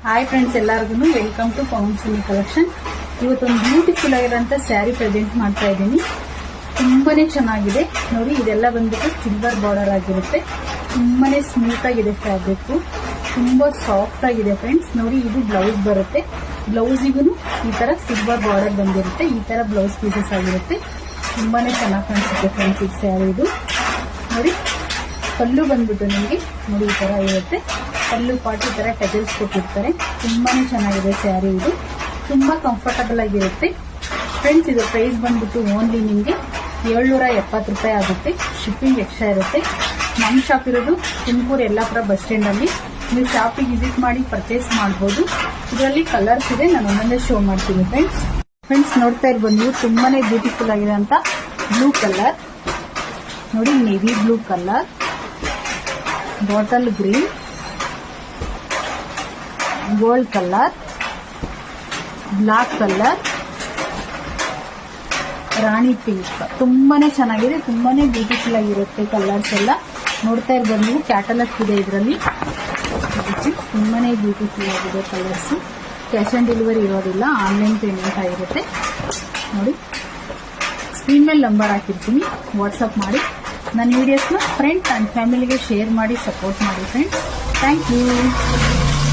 Hi friends, ಎಲ್ಲರಿಗೂ welcome to Pavan cine collection. ಇವತ್ತೊಂದು beautiful ಆಗಿರೋಂಥ ಸ್ಯಾರಿ ಪ್ರೆಸೆಂಟ್ ಮಾಡ್ತಾ ಇದ್ದೀನಿ. ತುಂಬಾನೇ ಚೆನ್ನಾಗಿದೆ ನೋಡಿ. ಇದೆಲ್ಲ ಬಂದ್ಬಿಟ್ಟು ಸಿಲ್ವರ್ ಬಾರ್ಡರ್ ಆಗಿರುತ್ತೆ. ತುಂಬಾನೇ ಸ್ಮೂತ್ ಆಗಿದೆ ಫ್ಯಾಬ್ರಿಕ್, ತುಂಬಾ ಸಾಫ್ಟ್ ಆಗಿದೆ ಫ್ರೆಂಡ್ಸ್. ನೋಡಿ, ಇದು ಬ್ಲೌಸ್ ಬರುತ್ತೆ. ಬ್ಲೌಸಿಗೂ ಈ ತರ ಸಿಲ್ವರ್ ಬಾರ್ಡರ್ ಬಂದಿರುತ್ತೆ. ಈ ತರ ಬ್ಲೌಸ್ ಪೀಸಸ್ ಆಗಿರುತ್ತೆ. ತುಂಬಾನೇ ಚೆನ್ನಾಗಿ ಕಾಣಿಸುತ್ತೆ ಫ್ರೆಂಡ್ಸ್ ಇದು ಸ್ಯಾರಿ. ಇದು ನೋಡಿ, ಪಲ್ಲು ಬಂದ್ಬಿಟ್ಟು ನಿಮಗೆ ನೋಡಿ ಈ ತರ ಇರುತ್ತೆ. ಪಲ್ಲು ಪಾಟ್ ಈ ತರ ಟೆಜಲ್ಸ್ ಕೊಟ್ಟಿರ್ತಾರೆ. ತುಂಬಾನೇ ಚೆನ್ನಾಗಿದೆ ಸ್ಯಾರಿ. ಇದು ತುಂಬಾ ಕಂಫರ್ಟಬಲ್ ಆಗಿರುತ್ತೆ ಫ್ರೆಂಡ್ಸ್. ಇದು ಪ್ರೈಸ್ ಬಂದ್ಬಿಟ್ಟು ಓನ್ಲಿ ನಿಮಗೆ 770 ರೂಪಾಯಿ ಆಗುತ್ತೆ. ಶಿಪ್ಪಿಂಗ್ ಎಕ್ಸ್ಟ್ರಾ ಇರುತ್ತೆ. ನಮ್ಮ ಶಾಪ್ ಇರೋದು ತುಮಕೂರು ಯಲ್ಲಾಪುರ ಬಸ್ ಸ್ಟ್ಯಾಂಡ್ ಅಲ್ಲಿ. ನೀವು ಶಾಪಿಗೆ ವಿಸಿಟ್ ಮಾಡಿ ಪರ್ಚೇಸ್ ಮಾಡಬಹುದು. ಇದರಲ್ಲಿ ಕಲರ್ಸ್ ಇದೆ, ನಾನು ಒಂದೊಂದೇ ಶೋ ಮಾಡ್ತೀನಿ ಫ್ರೆಂಡ್ಸ್. ನೋಡ್ತಾ ಇರ್ಬೋದು ನೀವು, ತುಂಬಾನೇ ಬ್ಯೂಟಿಫುಲ್ ಆಗಿದೆ ಅಂತ. ಬ್ಲೂ ಕಲರ್ ನೋಡಿ, navy blue colour, bottle green, gold colour, black colour, rani pink. ತುಂಬಾನೇ ಚೆನ್ನಾಗಿದೆ, ತುಂಬಾನೇ ಬ್ಯೂಟಿಫುಲ್ ಆಗಿರುತ್ತೆ ಕಲರ್ಸ್ ಎಲ್ಲ. ನೋಡ್ತಾ ಇರ್ಬೋದು ನೀವು, ಕ್ಯಾಟಲಾಗ್ ಇದೆ ಇದರಲ್ಲಿ. ತುಂಬಾನೇ ಬ್ಯೂಟಿಫುಲ್ ಆಗಿದೆ ಕಲರ್ಸ್. ಕ್ಯಾಶ್ ಆನ್ ಡೆಲಿವರಿ ಇರೋದಿಲ್ಲ, ಆನ್ಲೈನ್ ಪೇಮೆಂಟ್ ಆಗಿರುತ್ತೆ. ನೋಡಿ, ಸ್ಕ್ರೀನ್ ಮೇಲೆ ನಂಬರ್ ಹಾಕಿರ್ತೀನಿ, ವಾಟ್ಸಪ್ ಮಾಡಿ. ನನ್ನ ವಿಡಿಯೋಸ್ನ ಫ್ರೆಂಡ್ಸ್ ಅಂಡ್ ಫ್ಯಾಮಿಲಿಗೆ ಶೇರ್ ಮಾಡಿ ಸಪೋರ್ಟ್ ಮಾಡಿ ಫ್ರೆಂಡ್ಸ್. Thank you.